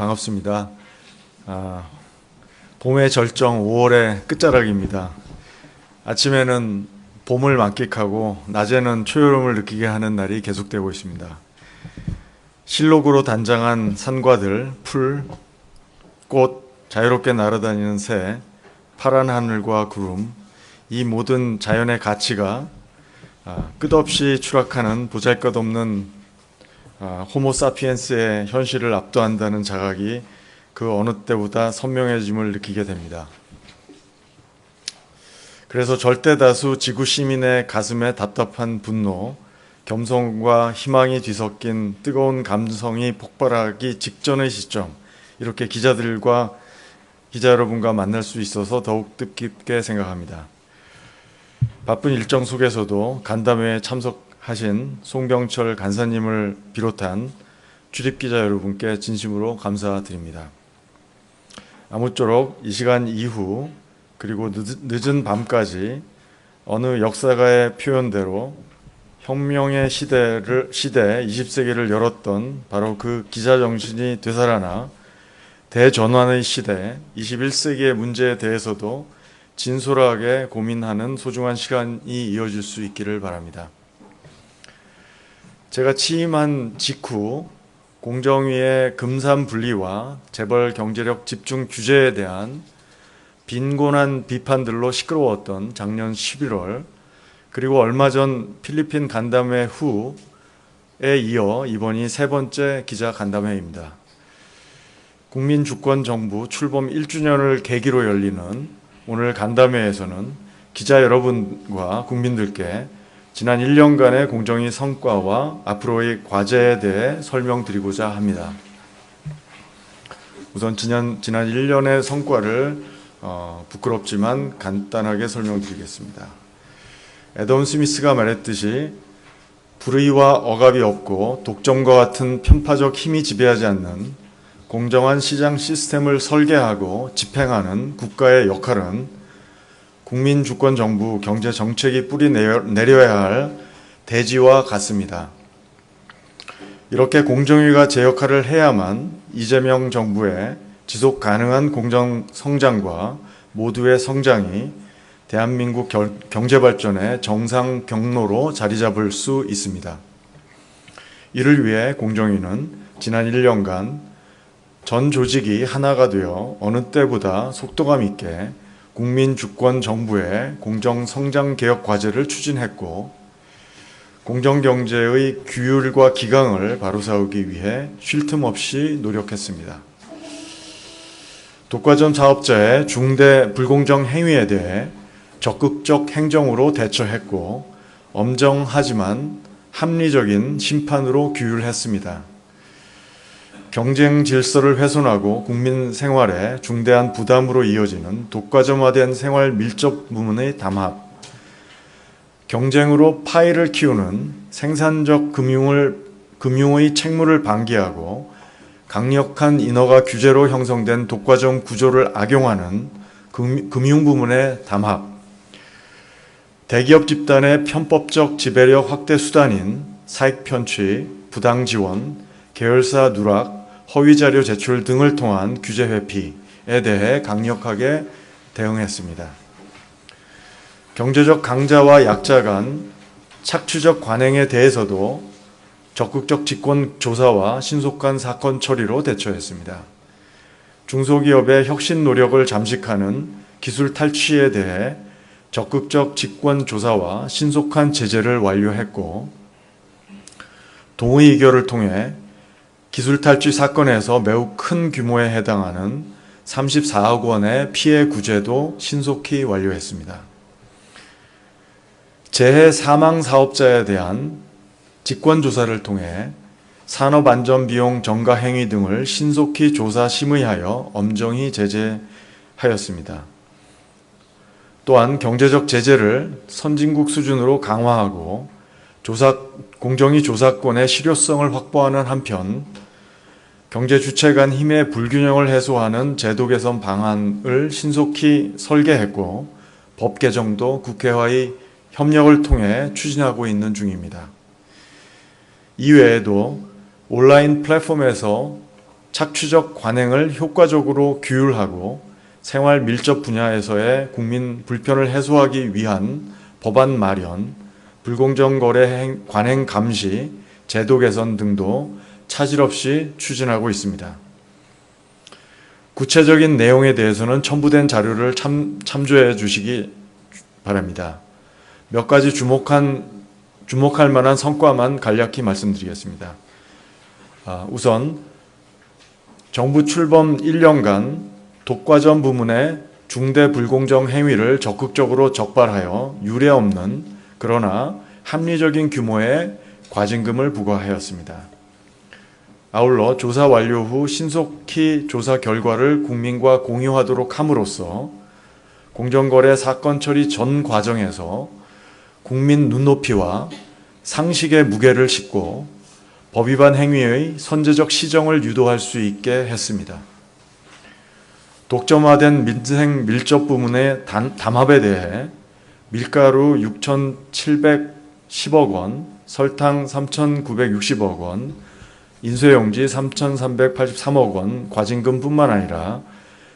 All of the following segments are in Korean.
반갑습니다. 봄의 절정 5월의 끝자락입니다. 아침에는 봄을 만끽하고 낮에는 초여름을 느끼게 하는 날이 계속되고 있습니다. 실록으로 단장한 산과들, 풀, 꽃, 자유롭게 날아다니는 새, 파란 하늘과 구름, 이 모든 자연의 가치가 끝없이 추락하는 보잘것없는 호모사피엔스의 현실을 압도한다는 자각이 그 어느 때보다 선명해짐을 느끼게 됩니다. 그래서 절대 다수 지구 시민의 가슴에 답답한 분노, 겸손과 희망이 뒤섞인 뜨거운 감성이 폭발하기 직전의 시점, 이렇게 기자 여러분과 만날 수 있어서 더욱 뜻깊게 생각합니다. 바쁜 일정 속에서도 간담회에 참석하신 송병철 간사님을 비롯한 출입기자 여러분께 진심으로 감사드립니다. 아무쪼록 이 시간 이후 그리고 늦은 밤까지 어느 역사가의 표현대로 혁명의 시대 20세기를 열었던 바로 그 기자 정신이 되살아나 대전환의 시대 21세기의 문제에 대해서도 진솔하게 고민하는 소중한 시간이 이어질 수 있기를 바랍니다. 제가 취임한 직후 공정위의 금산 분리와 재벌 경제력 집중 규제에 대한 빈곤한 비판들로 시끄러웠던 작년 11월, 그리고 얼마 전 필리핀 간담회 후에 이어 이번이 세 번째 기자 간담회입니다. 국민주권정부 출범 1주년을 계기로 열리는 오늘 간담회에서는 기자 여러분과 국민들께 지난 1년간의 공정위 성과와 앞으로의 과제에 대해 설명드리고자 합니다. 우선 지난 1년의 성과를 부끄럽지만 간단하게 설명드리겠습니다. 애덤 스미스가 말했듯이 불의와 억압이 없고 독점과 같은 편파적 힘이 지배하지 않는 공정한 시장 시스템을 설계하고 집행하는 국가의 역할은 국민주권정부 경제정책이 뿌리 내려야 할 대지와 같습니다. 이렇게 공정위가 제 역할을 해야만 이재명 정부의 지속 가능한 공정 성장과 모두의 성장이 대한민국 경제발전의 정상 경로로 자리 잡을 수 있습니다. 이를 위해 공정위는 지난 1년간 전 조직이 하나가 되어 어느 때보다 속도감 있게 국민주권정부의 공정성장개혁 과제를 추진했고, 공정경제의 규율과 기강을 바로세우기 위해 쉴 틈 없이 노력했습니다. 독과점 사업자의 중대 불공정 행위에 대해 적극적 행정으로 대처했고, 엄정하지만 합리적인 심판으로 규율했습니다. 경쟁 질서를 훼손하고 국민 생활에 중대한 부담으로 이어지는 독과점화된 생활 밀접 부문의 담합, 경쟁으로 파이를 키우는 생산적 금융의 책무를 방기하고 강력한 인허가 규제로 형성된 독과점 구조를 악용하는 금융 부문의 담합, 대기업 집단의 편법적 지배력 확대 수단인 사익 편취, 부당 지원, 계열사 누락, 허위 자료 제출 등을 통한 규제 회피에 대해 강력하게 대응했습니다. 경제적 강자와 약자 간 착취적 관행에 대해서도 적극적 직권 조사와 신속한 사건 처리로 대처했습니다. 중소기업의 혁신 노력을 잠식하는 기술 탈취에 대해 적극적 직권 조사와 신속한 제재를 완료했고, 동의 의결을 통해 기술 탈취 사건에서 매우 큰 규모에 해당하는 34억 원의 피해 구제도 신속히 완료했습니다. 재해 사망 사업자에 대한 직권조사를 통해 산업안전비용 전가 행위 등을 신속히 조사 심의하여 엄정히 제재하였습니다. 또한 경제적 제재를 선진국 수준으로 강화하고 공정위 조사권의 실효성을 확보하는 한편 경제 주체 간 힘의 불균형을 해소하는 제도 개선 방안을 신속히 설계했고, 법 개정도 국회와의 협력을 통해 추진하고 있는 중입니다. 이외에도 온라인 플랫폼에서 착취적 관행을 효과적으로 규율하고 생활 밀접 분야에서의 국민 불편을 해소하기 위한 법안 마련, 불공정 거래 관행 감시, 제도 개선 등도 차질 없이 추진하고 있습니다. 구체적인 내용에 대해서는 첨부된 자료를 참조해 주시기 바랍니다. 몇 가지 주목할 만한 성과만 간략히 말씀드리겠습니다. 우선 정부 출범 1년간 독과점 부문의 중대 불공정 행위를 적극적으로 적발하여 유례없는 그러나 합리적인 규모의 과징금을 부과하였습니다. 아울러 조사 완료 후 신속히 조사 결과를 국민과 공유하도록 함으로써 공정거래 사건 처리 전 과정에서 국민 눈높이와 상식의 무게를 싣고 법 위반 행위의 선제적 시정을 유도할 수 있게 했습니다. 독점화된 민생 밀접 부문의 담합에 대해 밀가루 6,710억 원, 설탕 3,960억 원, 인쇄용지 3,383억 원 과징금뿐만 아니라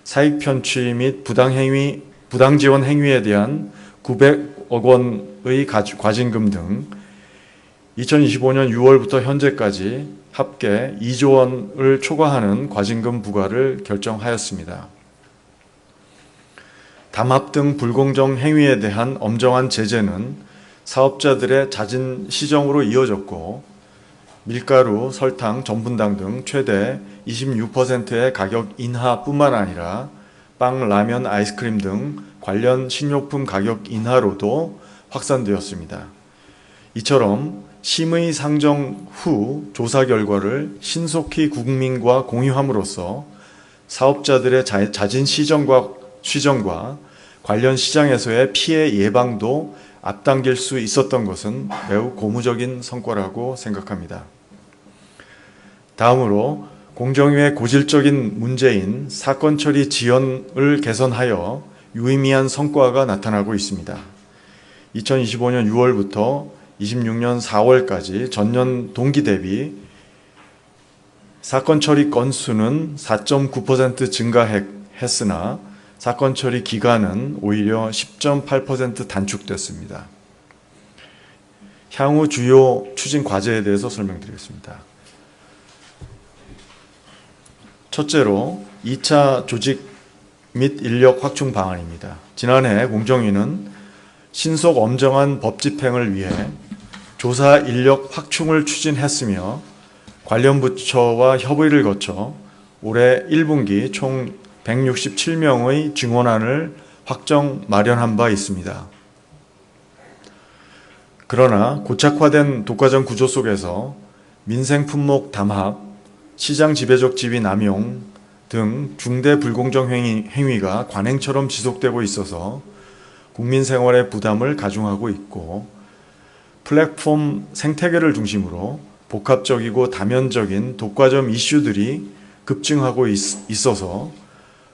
사익 편취 및 부당 지원 행위에 대한 900억 원의 과징금 등 2025년 6월부터 현재까지 합계 2조 원을 초과하는 과징금 부과를 결정하였습니다. 담합 등 불공정 행위에 대한 엄정한 제재는 사업자들의 잦은 시정으로 이어졌고 밀가루, 설탕, 전분당 등 최대 26%의 가격 인하뿐만 아니라 빵, 라면, 아이스크림 등 관련 식료품 가격 인하로도 확산되었습니다. 이처럼 심의 상정 후 조사 결과를 신속히 국민과 공유함으로써 사업자들의 잦은 시정과 관련 시장에서의 피해 예방도 앞당길 수 있었던 것은 매우 고무적인 성과라고 생각합니다. 다음으로 공정위의 고질적인 문제인 사건 처리 지연을 개선하여 유의미한 성과가 나타나고 있습니다. 2025년 6월부터 26년 4월까지 전년 동기 대비 사건 처리 건수는 4.9% 증가했으나 사건 처리 기간은 오히려 10.8% 단축됐습니다. 향후 주요 추진 과제에 대해서 설명드리겠습니다. 첫째로 2차 조직 및 인력 확충 방안입니다. 지난해 공정위는 신속 엄정한 법 집행을 위해 조사 인력 확충을 추진했으며 관련 부처와 협의를 거쳐 올해 1분기 총 167명의 증원안을 확정 마련한 바 있습니다. 그러나 고착화된 독과점 구조 속에서 민생 품목 담합, 시장 지배적 지위 남용 등 중대 불공정 행위가 관행처럼 지속되고 있어서 국민 생활의 부담을 가중하고 있고 플랫폼 생태계를 중심으로 복합적이고 다면적인 독과점 이슈들이 급증하고 있어서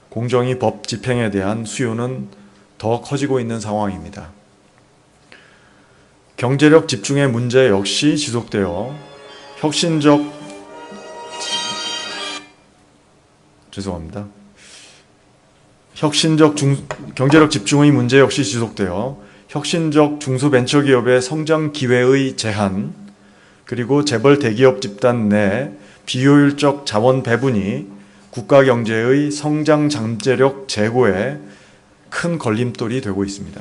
공정위 법 집행에 대한 수요는 더 커지고 있는 상황입니다. 경제력 집중의 문제 역시 지속되어 경제력 집중의 문제 역시 지속되어 혁신적 중소벤처기업의 성장 기회의 제한, 그리고 재벌 대기업 집단 내 비효율적 자원 배분이 국가 경제의 성장 잠재력 제고에 큰 걸림돌이 되고 있습니다.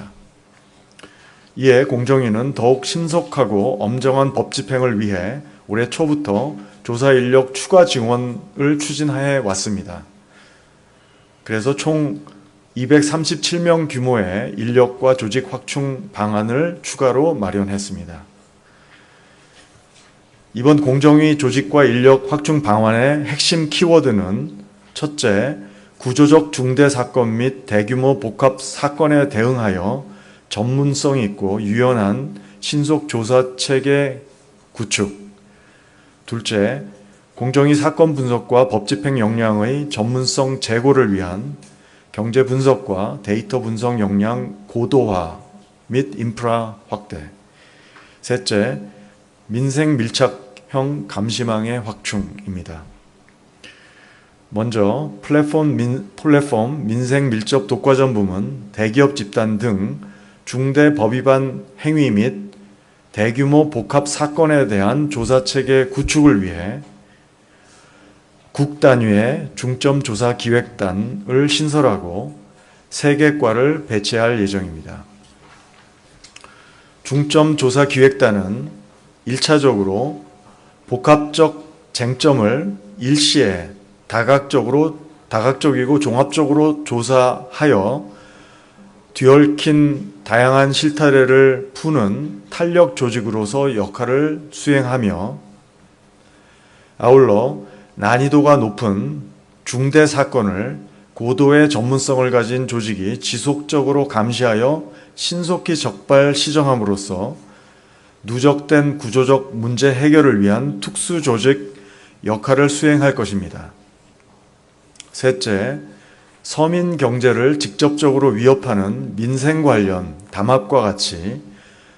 이에 공정위는 더욱 신속하고 엄정한 법 집행을 위해 올해 초부터 조사 인력 추가 증원을 추진해 왔습니다. 그래서 총 237명 규모의 인력과 조직 확충 방안을 추가로 마련했습니다. 이번 공정위 조직과 인력 확충 방안의 핵심 키워드는 첫째, 구조적 중대 사건 및 대규모 복합 사건에 대응하여 전문성 있고 유연한 신속 조사 체계 구축. 둘째, 공정위 사건 분석과 법 집행 역량의 전문성 제고를 위한 경제 분석과 데이터 분석 역량 고도화 및 인프라 확대. 셋째, 민생 밀착형 감시망의 확충입니다. 먼저 플랫폼 민생 밀접 독과점 대기업 집단 등 중대 법 위반 행위 및 대규모 복합 사건에 대한 조사체계 구축을 위해 국 단위의 중점조사기획단을 신설하고 3개 과를 배치할 예정입니다. 중점조사기획단은 1차적으로 복합적 쟁점을 일시에 다각적이고 종합적으로 조사하여 뒤얽힌 다양한 실타래를 푸는 탄력 조직으로서 역할을 수행하며, 아울러 난이도가 높은 중대 사건을 고도의 전문성을 가진 조직이 지속적으로 감시하여 신속히 적발 시정함으로써 누적된 구조적 문제 해결을 위한 특수 조직 역할을 수행할 것입니다. 셋째, 서민 경제를 직접적으로 위협하는 민생 관련 담합과 같이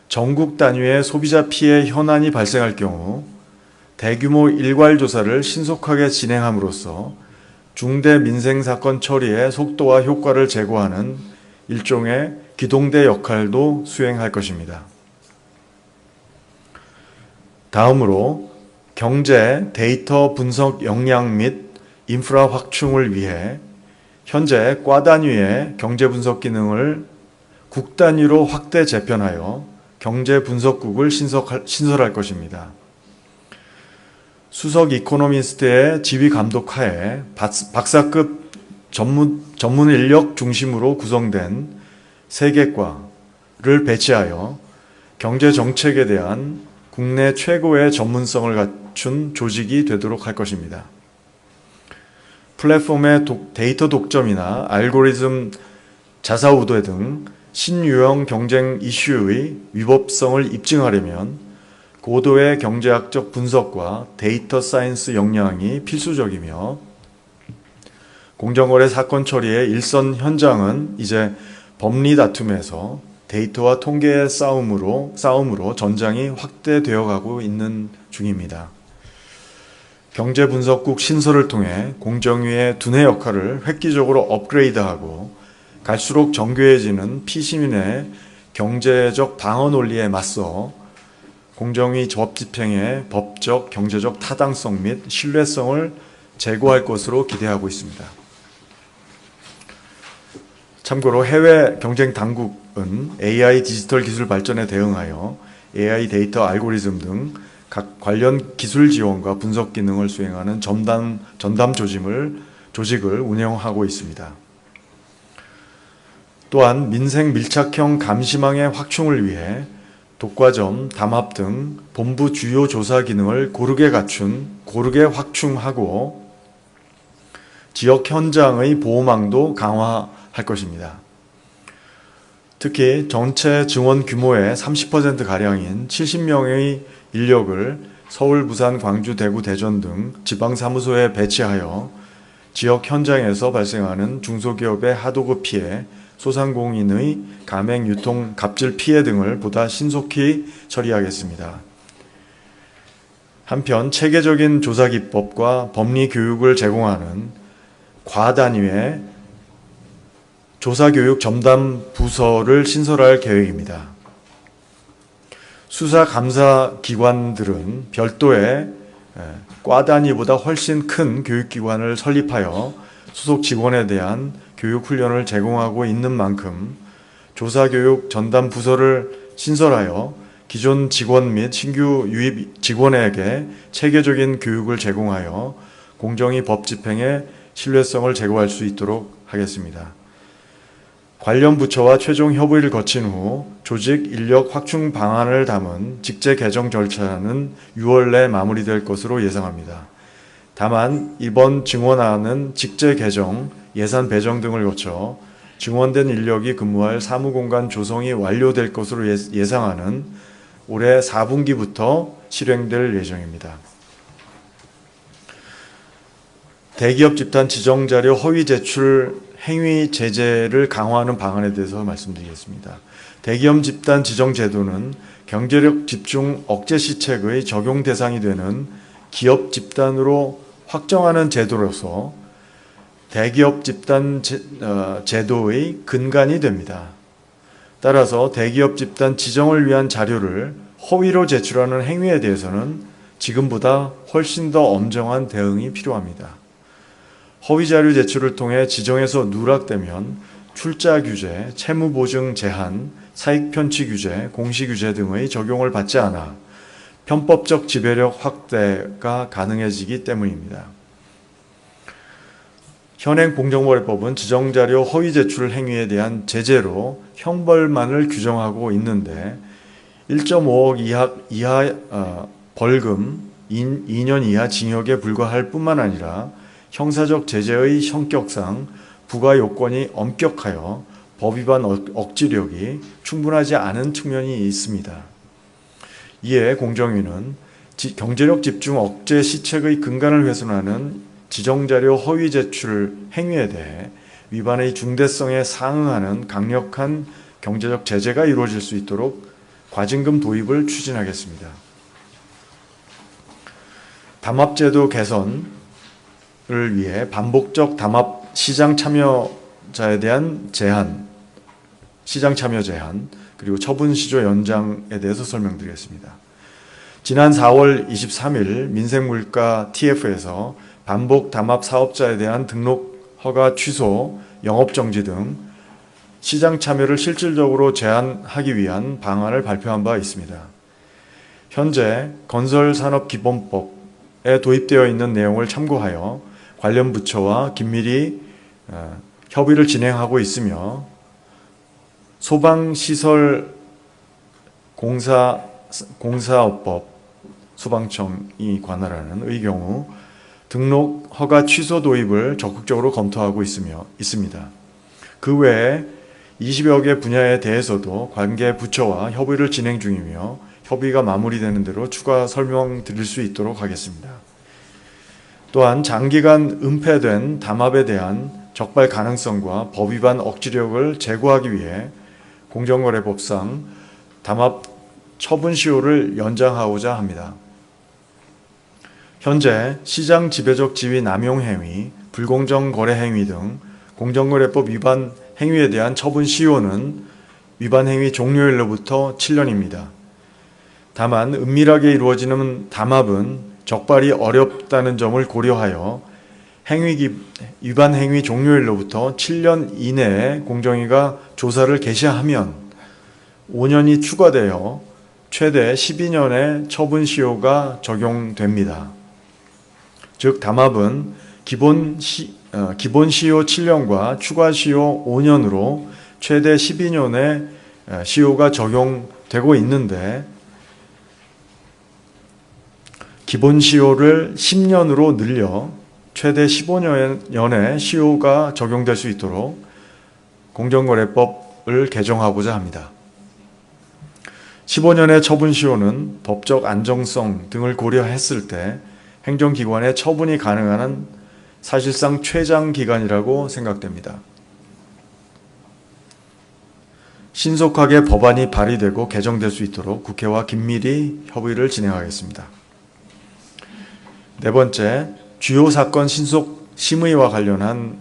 전국 단위의 소비자 피해 현안이 발생할 경우 대규모 일괄 조사를 신속하게 진행함으로써 중대 민생 사건 처리의 속도와 효과를 제고하는 일종의 기동대 역할도 수행할 것입니다. 다음으로 경제 데이터 분석 역량 및 인프라 확충을 위해 현재 과 단위의 경제 분석 기능을 국 단위로 확대 재편하여 경제 분석국을 신설할 것입니다. 수석 이코노미스트의 지휘 감독 하에 박사급 전문 인력 중심으로 구성된 3개과를 배치하여 경제 정책에 대한 국내 최고의 전문성을 갖춘 조직이 되도록 할 것입니다. 플랫폼의 데이터 독점이나 알고리즘 자사 우대 등 신유형 경쟁 이슈의 위법성을 입증하려면 고도의 경제학적 분석과 데이터 사이언스 역량이 필수적이며, 공정거래 사건 처리의 일선 현장은 이제 법리 다툼에서 데이터와 통계의 싸움으로 전장이 확대되어 가고 있는 중입니다. 경제분석국 신설을 통해 공정위의 두뇌 역할을 획기적으로 업그레이드하고 갈수록 정교해지는 피시민의 경제적 방어 논리에 맞서 공정위 법 집행의 법적, 경제적 타당성 및 신뢰성을 제고할 것으로 기대하고 있습니다. 참고로 해외 경쟁 당국은 AI 디지털 기술 발전에 대응하여 AI 데이터 알고리즘 등 각 관련 기술 지원과 분석 기능을 수행하는 전담 조직을 운영하고 있습니다. 또한 민생 밀착형 감시망의 확충을 위해 독과점, 담합 등 본부 주요 조사 기능을 고르게 확충하고 지역 현장의 보호망도 강화할 것입니다. 특히 전체 증원 규모의 30%가량인 70명의 인력을 서울, 부산, 광주, 대구, 대전 등 지방사무소에 배치하여 지역 현장에서 발생하는 중소기업의 하도급 피해, 소상공인의 가맹, 유통, 갑질 피해 등을 보다 신속히 처리하겠습니다. 한편 체계적인 조사 기법과 법리 교육을 제공하는 과단위의 조사교육 전담 부서를 신설할 계획입니다. 수사감사기관들은 별도의 과 단위보다 훨씬 큰 교육기관을 설립하여 소속 직원에 대한 교육훈련을 제공하고 있는 만큼 조사교육 전담 부서를 신설하여 기존 직원 및 신규 유입 직원에게 체계적인 교육을 제공하여 공정위 법 집행의 신뢰성을 제고할 수 있도록 하겠습니다. 관련 부처와 최종 협의를 거친 후 조직 인력 확충 방안을 담은 직제 개정 절차는 6월 내 마무리될 것으로 예상합니다. 다만 이번 증원안은 직제 개정, 예산 배정 등을 거쳐 증원된 인력이 근무할 사무공간 조성이 완료될 것으로 예상하는 올해 4분기부터 실행될 예정입니다. 대기업 집단 지정자료 허위 제출 행위 제재를 강화하는 방안에 대해서 말씀드리겠습니다. 대기업 집단 지정 제도는 경제력 집중 억제 시책의 적용 대상이 되는 기업 집단으로 확정하는 제도로서 대기업 집단 제도의 근간이 됩니다. 따라서 대기업 집단 지정을 위한 자료를 허위로 제출하는 행위에 대해서는 지금보다 훨씬 더 엄정한 대응이 필요합니다. 허위 자료 제출을 통해 지정에서 누락되면 출자 규제, 채무 보증 제한, 사익 편취 규제, 공시 규제 등의 적용을 받지 않아 편법적 지배력 확대가 가능해지기 때문입니다. 현행 공정거래법은 지정자료 허위 제출 행위에 대한 제재로 형벌만을 규정하고 있는데 1.5억 이하 벌금, 2년 이하 징역에 불과할 뿐만 아니라 형사적 제재의 성격상 부과 요건이 엄격하여 법 위반 억지력이 충분하지 않은 측면이 있습니다. 이에 공정위는 경제력 집중 억제 시책의 근간을 훼손하는 지정자료 허위 제출 행위에 대해 위반의 중대성에 상응하는 강력한 경제적 제재가 이루어질 수 있도록 과징금 도입을 추진하겠습니다. 담합제도 개선을 위해 반복적 담합 시장 참여자에 대한 제한, 시장 참여 제한, 그리고 처분 시효 연장에 대해서 설명드리겠습니다. 지난 4월 23일 민생물가 TF에서 반복 담합 사업자에 대한 등록 허가 취소, 영업정지 등 시장 참여를 실질적으로 제한하기 위한 방안을 발표한 바 있습니다. 현재 건설산업기본법에 도입되어 있는 내용을 참고하여 관련 부처와 긴밀히 협의를 진행하고 있으며 소방시설공사업법 소방청이 관할하는 의 경우 등록 허가 취소 도입을 적극적으로 검토하고 있습니다. 그 외에 20여 개 분야에 대해서도 관계 부처와 협의를 진행 중이며 협의가 마무리되는 대로 추가 설명드릴 수 있도록 하겠습니다. 또한 장기간 은폐된 담합에 대한 적발 가능성과 법 위반 억지력을 제고하기 위해 공정거래법상 담합 처분 시효를 연장하고자 합니다. 현재 시장 지배적 지위 남용 행위, 불공정 거래 행위 등 공정거래법 위반 행위에 대한 처분 시효는 위반 행위 종료일로부터 7년입니다. 다만 은밀하게 이루어지는 담합은 적발이 어렵다는 점을 고려하여 위반 행위 종료일로부터 7년 이내에 공정위가 조사를 개시하면 5년이 추가되어 최대 12년의 처분 시효가 적용됩니다. 즉 담합은 기본 시효 7년과 추가 시효 5년으로 최대 12년의 시효가 적용되고 있는데 기본 시효를 10년으로 늘려 최대 15년의 시효가 적용될 수 있도록 공정거래법을 개정하고자 합니다. 15년의 처분 시효는 법적 안정성 등을 고려했을 때 행정기관의 처분이 가능한 사실상 최장 기간이라고 생각됩니다. 신속하게 법안이 발의되고 개정될 수 있도록 국회와 긴밀히 협의를 진행하겠습니다. 네 번째, 주요 사건 신속 심의와 관련한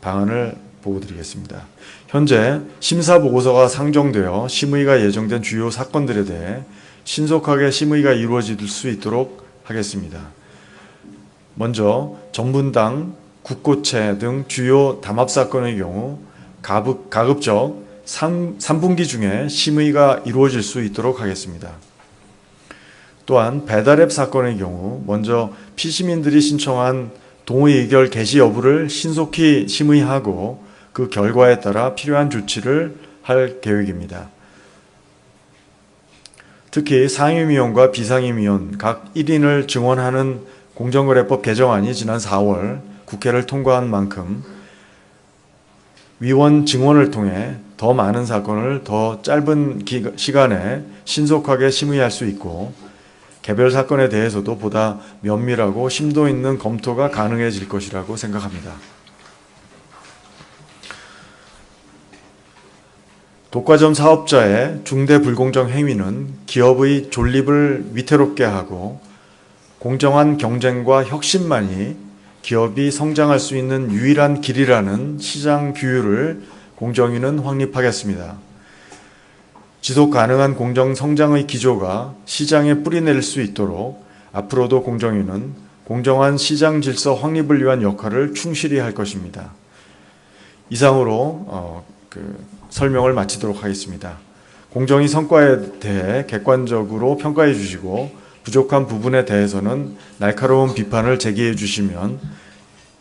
방안을 보고드리겠습니다. 현재 심사보고서가 상정되어 심의가 예정된 주요 사건들에 대해 신속하게 심의가 이루어질 수 있도록 하겠습니다. 먼저 전분당, 국고채 등 주요 담합 사건의 경우 가급적 3분기 중에 심의가 이루어질 수 있도록 하겠습니다. 또한 배달앱 사건의 경우 먼저 피시민들이 신청한 동의의결 개시 여부를 신속히 심의하고 그 결과에 따라 필요한 조치를 할 계획입니다. 특히 상임위원과 비상임위원 각 1인을 증원하는 공정거래법 개정안이 지난 4월 국회를 통과한 만큼 위원 증원을 통해 더 많은 사건을 더 짧은 시간에 신속하게 심의할 수 있고 개별 사건에 대해서도 보다 면밀하고 심도 있는 검토가 가능해질 것이라고 생각합니다. 독과점 사업자의 중대 불공정 행위는 기업의 존립을 위태롭게 하고 공정한 경쟁과 혁신만이 기업이 성장할 수 있는 유일한 길이라는 시장 규율을 공정위는 확립하겠습니다. 지속 가능한 공정 성장의 기조가 시장에 뿌리내릴 수 있도록 앞으로도 공정위는 공정한 시장 질서 확립을 위한 역할을 충실히 할 것입니다. 이상으로 설명을 마치도록 하겠습니다. 공정위 성과에 대해 객관적으로 평가해 주시고 부족한 부분에 대해서는 날카로운 비판을 제기해 주시면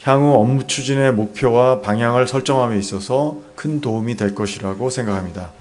향후 업무 추진의 목표와 방향을 설정함에 있어서 큰 도움이 될 것이라고 생각합니다.